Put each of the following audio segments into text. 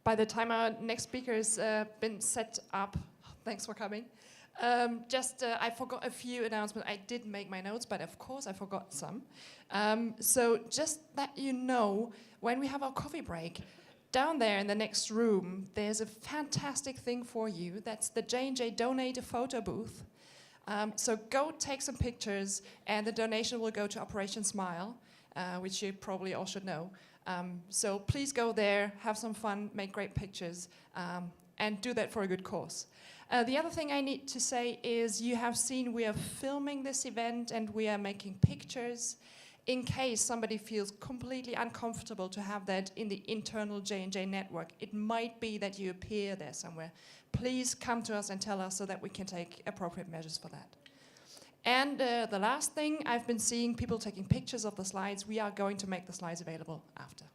by the time our next speaker has been set up, thanks for coming. I forgot a few announcements. I did make my notes, but of course I forgot some. So just that you know, when we have our coffee break, down there in the next room, there's a fantastic thing for you. That's the J&J Donate a Photo booth. So go take some pictures, and the donation will go to Operation Smile, which you probably all should know. So please go there, have some fun, make great pictures, and do that for a good cause. The other thing I need to say is you have seen we are filming this event and we are making pictures. In case somebody feels completely uncomfortable to have that in the internal J&J network, it might be that you appear there somewhere. Please come to us and tell us so that we can take appropriate measures for that. And the last thing, I've been seeing people taking pictures of the slides. We are going to make the slides available after.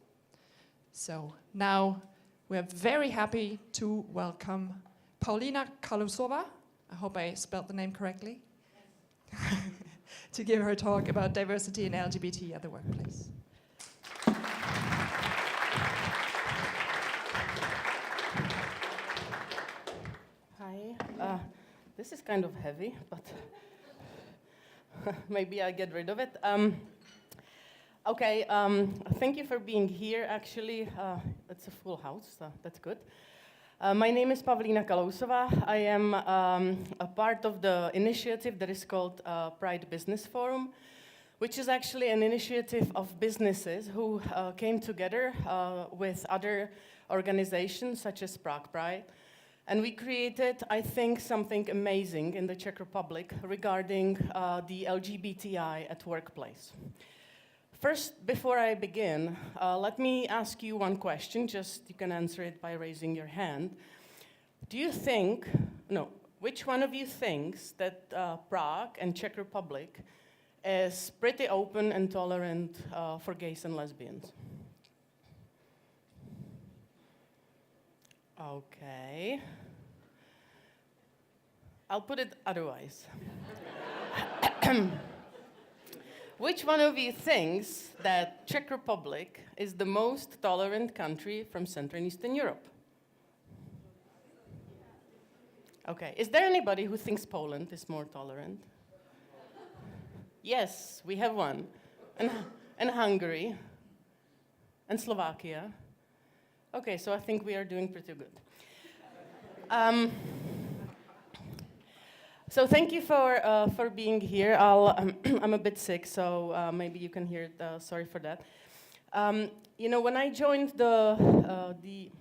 So now we're very happy to welcome Paulina Kalusova, I hope I spelled the name correctly, to give her talk about diversity and LGBT at the workplace. Hi. This is kind of heavy, but maybe I'll get rid of it. Okay, thank you for being here. Actually, it's a full house, so that's good. My name is Pavlína Kalousová. I am a part of the initiative that is called Pride Business Forum, which is actually an initiative of businesses who came together with other organizations such as Prague Pride. And we created, I think, something amazing in the Czech Republic regarding the LGBTI at workplace. First, before I begin, let me ask you one question. Just you can answer it by raising your hand. Do you think, which one of you thinks that Prague and Czech Republic is pretty open and tolerant for gays and lesbians? Okay. I'll put it otherwise. Which one of you thinks that Czech Republic is the most tolerant country from Central and Eastern Europe? Okay. Is there anybody who thinks Poland is more tolerant? Yes, we have one. And Hungary. And Slovakia. Okay, so I think we are doing pretty good. So thank you for being here. I'm a bit sick, so maybe you can hear it. Sorry for that. When I joined the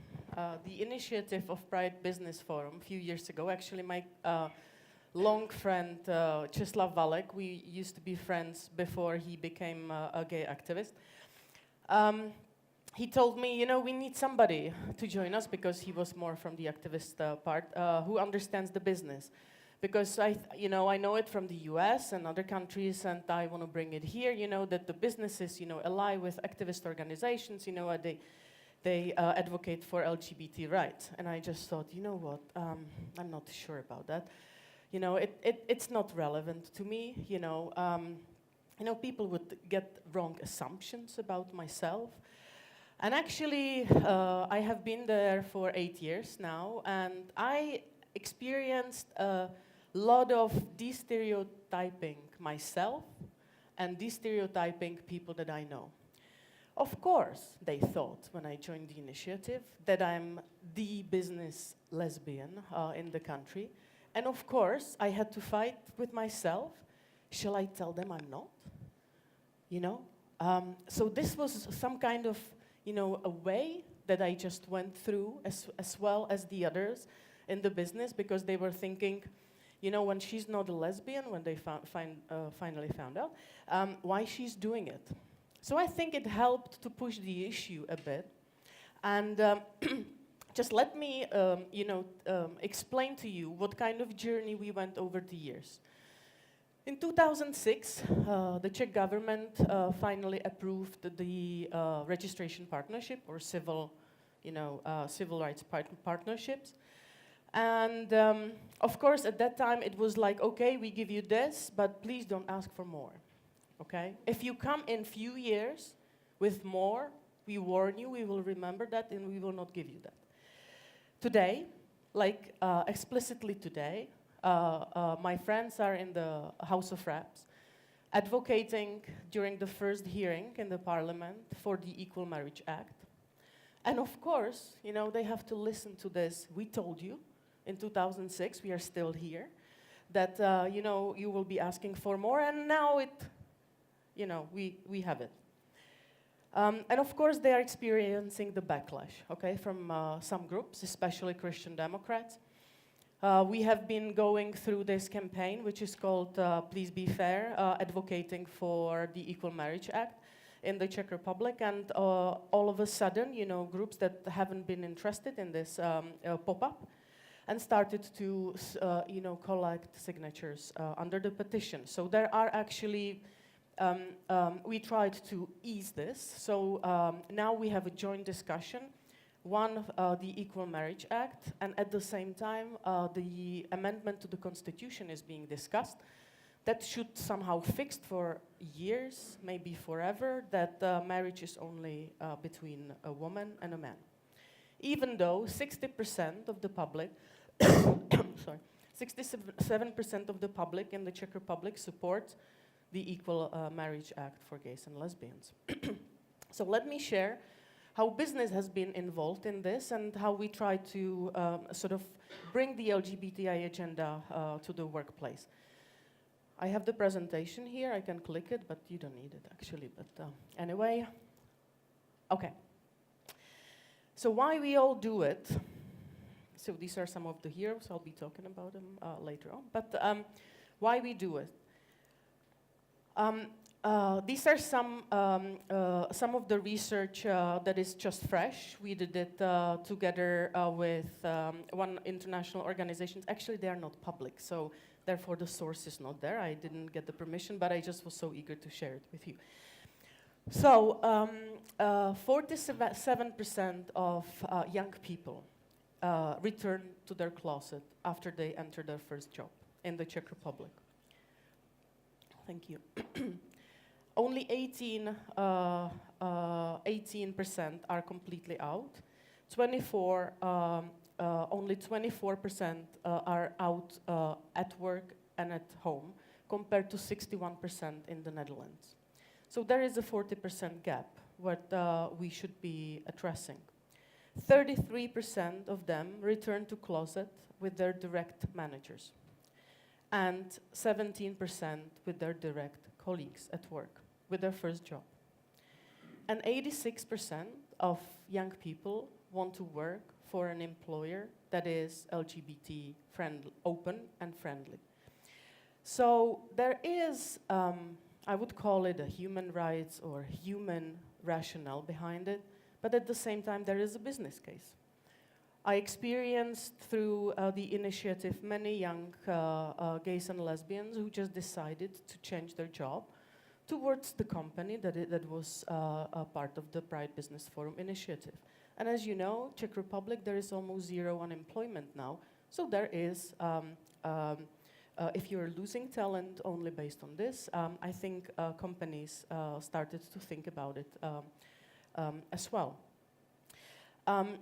initiative of Pride Business Forum a few years ago, actually my long friend Czeslaw Walek, we used to be friends before he became a gay activist. He told me, we need somebody to join us because he was more from the activist part who understands the business. Because I know it from the US and other countries, and I want to bring it here, that the businesses, ally with activist organizations, they advocate for LGBT rights. And I just thought, what, I'm not sure about that. It's not relevant to me, people would get wrong assumptions about myself. And actually, I have been there for 8 years now, and I experienced a lot of de-stereotyping myself and de-stereotyping people that I know. Of course, they thought when I joined the initiative that I'm the business lesbian in the country. And of course, I had to fight with myself. Shall I tell them I'm not? So this was some kind of a way that I just went through as well as the others in the business, because they were thinking, when she's not a lesbian, when they finally found out, why she's doing it. So I think it helped to push the issue a bit. And just let me, explain to you what kind of journey we went over the years. In 2006, the Czech government finally approved the registration partnership, or civil rights partnerships. And of course, at that time, it was like, okay, we give you this, but please don't ask for more, okay? If you come in few years with more, we warn you, we will remember that, and we will not give you that. Today, like explicitly today, my friends are in the House of Reps advocating during the first hearing in the parliament for the Equal Marriage Act. And of course, you know, they have to listen to this. We told you in 2006, we are still here, that, you know, you will be asking for more, and now it, you know, we have it. And of course, they are experiencing the backlash, okay, from some groups, especially Christian Democrats. We have been going through this campaign, which is called Please Be Fair, advocating for the Equal Marriage Act in the Czech Republic. And all of a sudden, you know, groups that haven't been interested in this pop up and started to, you know, collect signatures under the petition. So there are actually, we tried to ease this. So now we have a joint discussion. One, the Equal Marriage Act, and at the same time, the amendment to the Constitution is being discussed. That should somehow fix for years, maybe forever, that marriage is only between a woman and a man. Even though 60% of the public, sorry, 67% of the public in the Czech Republic support the Equal Marriage Act for gays and lesbians. So let me share how business has been involved in this and how we try to sort of bring the LGBTI agenda to the workplace. I have the presentation here. I can click it, but you don't need it actually. But anyway, okay. So why we all do it? So these are some of the heroes. I'll be talking about them later on. But why we do it? These are some of the research that is just fresh. We did it together with one international organization. Actually, they are not public, so therefore the source is not there. I didn't get the permission, but I just was so eager to share it with you. So 47% of young people return to their closet after they enter their first job in the Czech Republic. Thank you. Only 18% are completely out. Only 24% are out at work and at home, compared to 61% in the Netherlands. So there is a 40% gap what we should be addressing. 33% of them return to closet with their direct managers, and 17% with their direct colleagues at work, with their first job. And 86% of young people want to work for an employer that is LGBT friendly, open and friendly. So there is, I would call it a human rights or human rationale behind it, but at the same time there is a business case. I experienced through the initiative many young gays and lesbians who just decided to change their job towards the company that was a part of the Pride Business Forum initiative. And as you know, Czech Republic, there is almost zero unemployment now. So there is, if you're losing talent only based on this, I think companies started to think about it as well.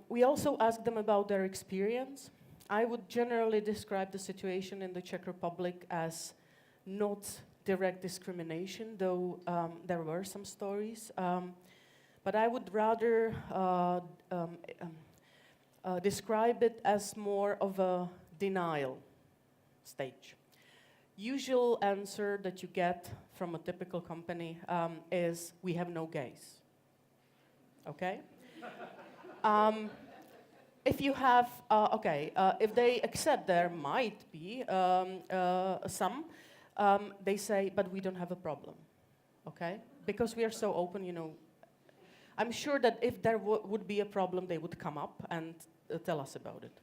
We also asked them about their experience. I would generally describe the situation in the Czech Republic as not direct discrimination, though there were some stories. But I would rather describe it as more of a denial stage. Usual answer that you get from a typical company is, we have no gays. Okay? If you have, if they accept there might be some, they say, but we don't have a problem, okay? Because we are so open, you know. I'm sure that if there would be a problem, they would come up and tell us about it.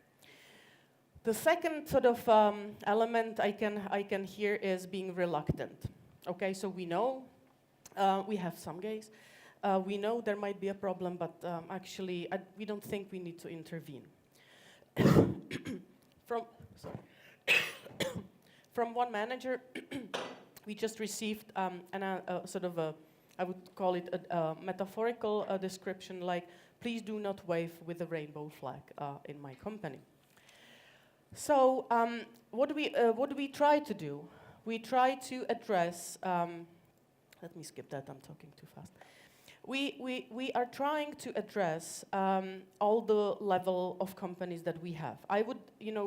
The second sort of element I can hear is being reluctant. Okay, so we know we have some gays. We know there might be a problem, but actually we don't think we need to intervene. From one manager, we just received sort of a, I would call it a metaphorical description, like please do not wave with the rainbow flag in my company. So what do we try to do? We try to address, let me skip that, I'm talking too fast. We are trying to address all the level of companies that we have. I would,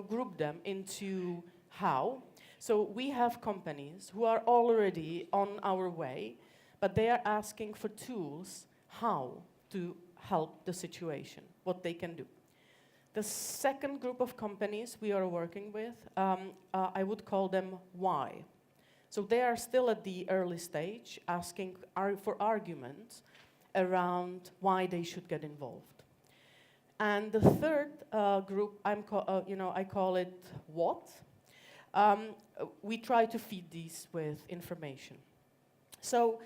group them into how. So we have companies who are already on our way, but they are asking for tools how to help the situation, what they can do. The second group of companies we are working with, I would call them why. So they are still at the early stage, asking for arguments around why they should get involved. And the third group, I call it what. We try to feed these with information. So,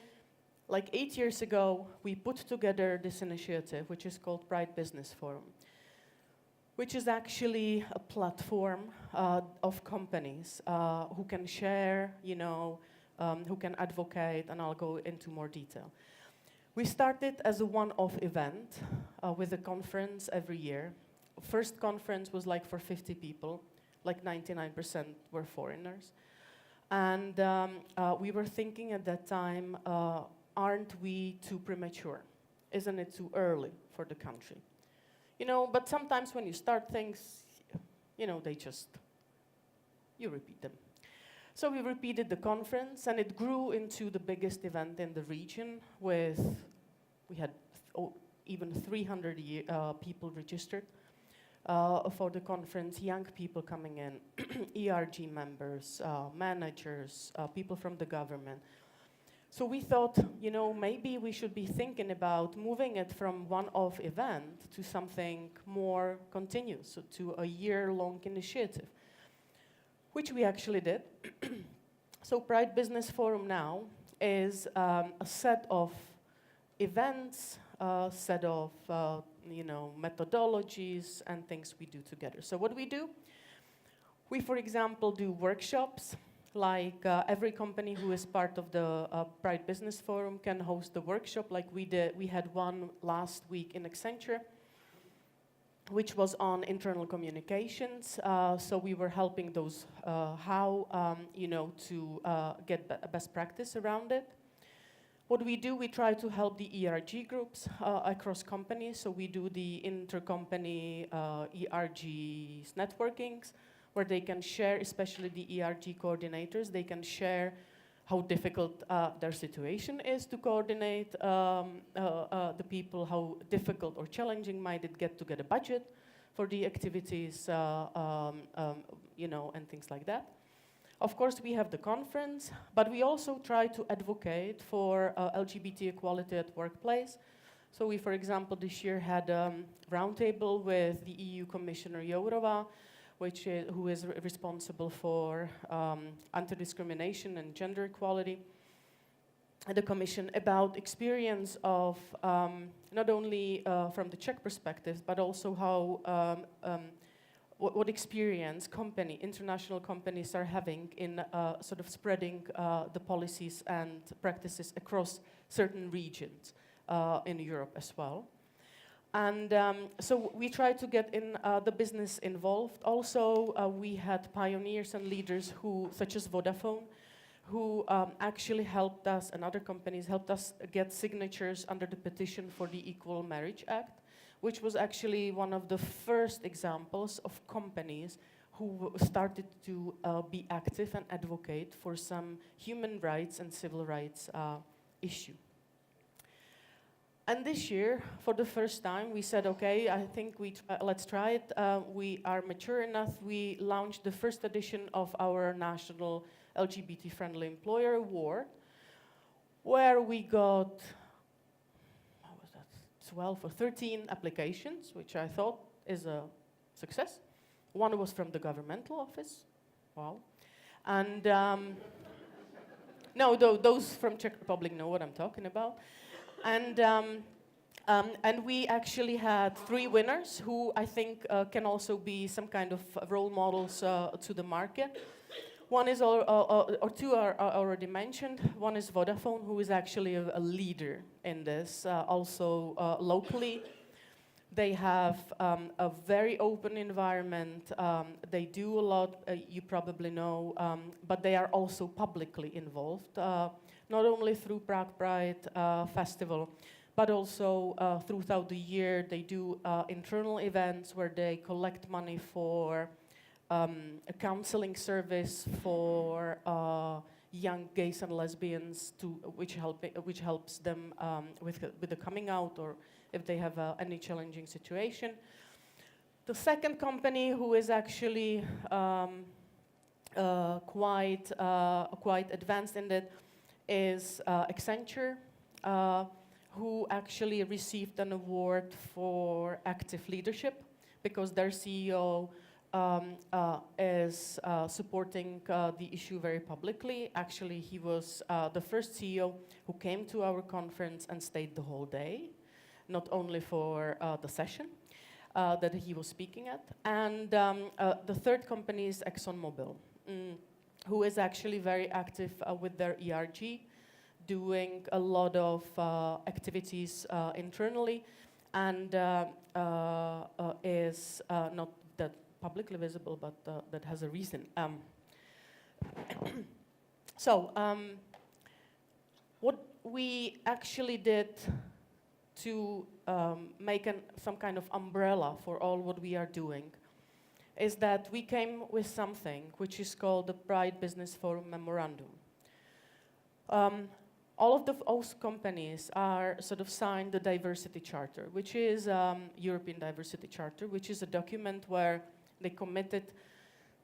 like 8 years ago, we put together this initiative, which is called Pride Business Forum, which is actually a platform of companies who can share, who can advocate, and I'll go into more detail. We started as a one-off event with a conference every year. First conference was like for 50 people, like 99% were foreigners. And we were thinking at that time, aren't we too premature? Isn't it too early for the country? But sometimes when you start things, you repeat them. So we repeated the conference, and it grew into the biggest event in the region we had even 300 people registered for the conference, young people coming in, ERG members, managers, people from the government. So we thought, maybe we should be thinking about moving it from one-off event to something more continuous, so to a year-long initiative, which we actually did. So Pride Business Forum now is a set of events, a set of methodologies and things we do together. So what do? We, for example, do workshops. Like every company who is part of the Pride Business Forum can host a workshop like we did. We had one last week in Accenture, which was on internal communications. So we were helping those to get best practice around it. What do? We try to help the ERG groups across companies. So we do the intercompany ERGs networkings, where they can share, especially the ERG coordinators, they can share how difficult their situation is to coordinate the people, how difficult or challenging might it get to get a budget for the activities, and things like that. Of course, we have the conference, but we also try to advocate for LGBT equality at workplace. So we, for example, this year had a roundtable with the EU Commissioner Jourova, who is responsible for anti-discrimination and gender equality at the Commission, about experience of not only from the Czech perspective, but also how what experience international companies are having in sort of spreading the policies and practices across certain regions in Europe as well. And so we try to get in the business involved. Also, we had pioneers and leaders such as Vodafone, who actually helped us, and other companies helped us get signatures under the petition for the Equal Marriage Act, which was actually one of the first examples of companies who started to be active and advocate for some human rights and civil rights issue. And this year, for the first time, we said, okay, I think let's try it. We are mature enough. We launched the first edition of our national LGBT-friendly employer award, where we got 12 or 13 applications, which I thought is a success. One was from the governmental office. Wow. And no, those from Czech Republic know what I'm talking about. And we actually had 3 winners who I think can also be some kind of role models to the market. One is, or 2 are already mentioned. One is Vodafone, who is actually a leader in this, also locally. They have a very open environment. They do a lot, you probably know, but they are also publicly involved, not only through Prague Pride Festival, but also throughout the year. They do internal events where they collect money for a counseling service for young gays and lesbians, which helps them with the coming out, or if they have any challenging situation. The second company who is actually quite advanced in it is Accenture, who actually received an award for active leadership because their CEO is supporting the issue very publicly. Actually, he was the first CEO who came to our conference and stayed the whole day, not only for the session that he was speaking at. And the third company is ExxonMobil, who is actually very active with their ERG, doing a lot of activities internally, and is not that publicly visible, but that has a reason. So, what we actually did to make some kind of umbrella for all what we are doing is that we came with something which is called the Pride Business Forum Memorandum. All of those companies are sort of signed the Diversity Charter, which is European Diversity Charter, which is a document where they committed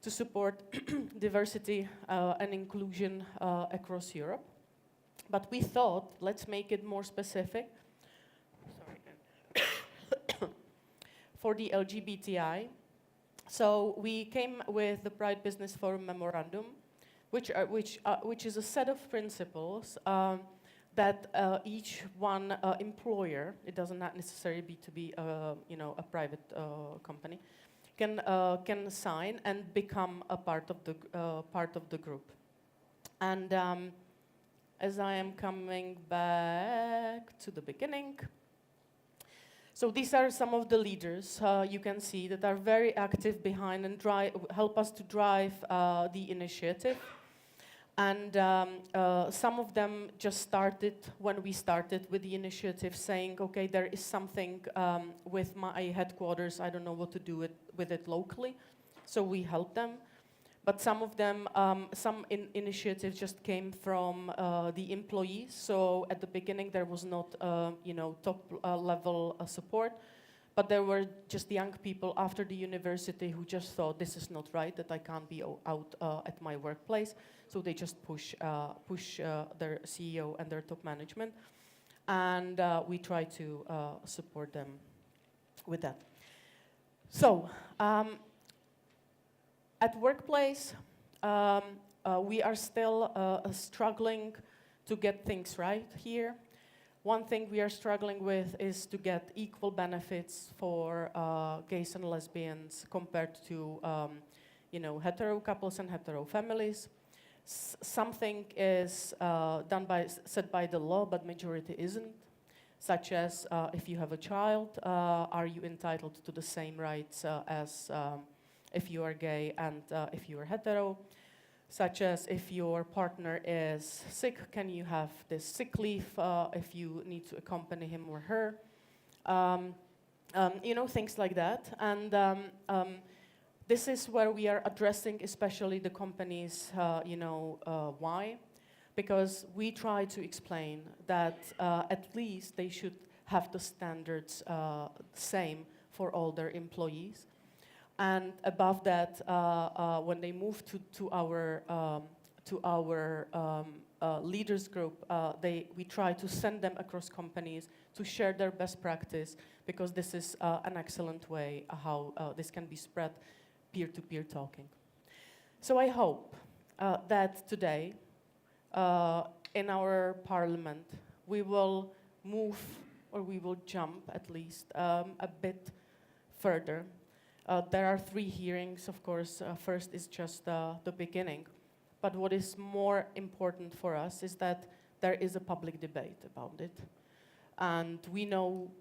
to support diversity and inclusion across Europe. But we thought, let's make it more specific. For the LGBTI. So we came with the Pride Business Forum Memorandum, which is a set of principles that each one employer, it doesn't not necessarily be to be a private company, can sign and become a part of the group. And as I am coming back to the beginning, so these are some of the leaders you can see that are very active behind and help us to drive the initiative. And some of them just started when we started with the initiative, saying, okay, there is something with my headquarters, I don't know what to do with it locally. So we help them. But some of them, some initiatives just came from the employees. So at the beginning, there was not, top level support, but there were just young people after the university who just thought this is not right, that I can't be out at my workplace. So they just push their CEO and their top management, and we try to support them with that. So. At workplace, we are still struggling to get things right here. One thing we are struggling with is to get equal benefits for gays and lesbians compared to, hetero couples and hetero families. Something is set by the law, but majority isn't. Such as if you have a child, are you entitled to the same rights as if you are gay and if you are hetero, such as if your partner is sick, can you have this sick leave if you need to accompany him or her, things like that. And this is where we are addressing especially the companies, why? Because we try to explain that at least they should have the standards same for all their employees. And above that, when they move to our leaders group, we try to send them across companies to share their best practice, because this is an excellent way how this can be spread, peer-to-peer talking. So I hope that today, in our parliament, we will move, or we will jump at least a bit further. There are 3 hearings, of course. First is just the beginning. But what is more important for us is that there is a public debate about it. And we know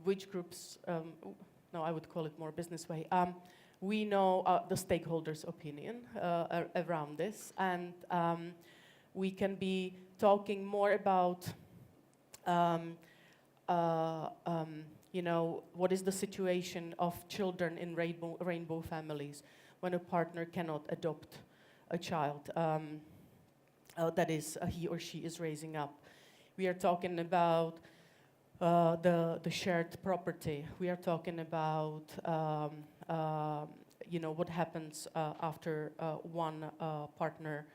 which groups, no, I would call it more business way. We know the stakeholders' opinion around this, and we can be talking more about you know, what is the situation of children in rainbow families when a partner cannot adopt a child that is he or she is raising up. We are talking about the shared property. We are talking about you know, what happens after one partner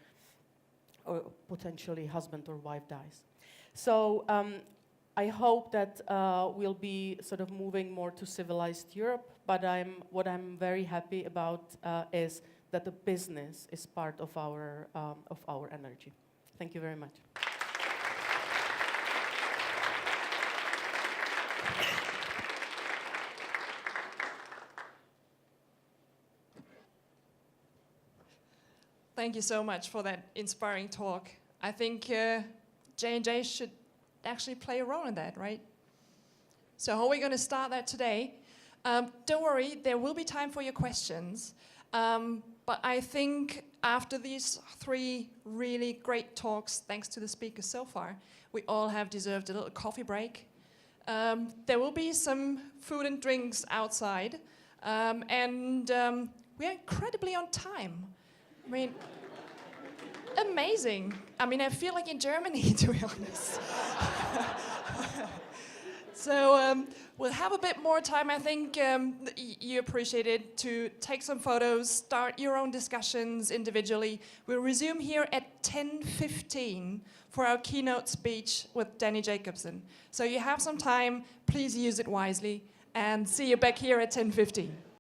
or potentially husband or wife dies. So I hope that we'll be sort of moving more to civilized Europe, but what I'm very happy about is that the business is part of our energy. Thank you very much. Thank you so much for that inspiring talk. I think J&J should actually play a role in that, right? So how are we going to start that today? Don't worry, there will be time for your questions. But I think after these 3 really great talks, thanks to the speakers so far, we all have deserved a little coffee break. There will be some food and drinks outside. And we are incredibly on time. I mean, amazing. I mean, I feel like in Germany, to be honest. So we'll have a bit more time. I think you appreciate it to take some photos, start your own discussions individually. We'll resume here at 10:15 for our keynote speech with Danny Jacobson. So you have some time. Please use it wisely. And see you back here at 10:15.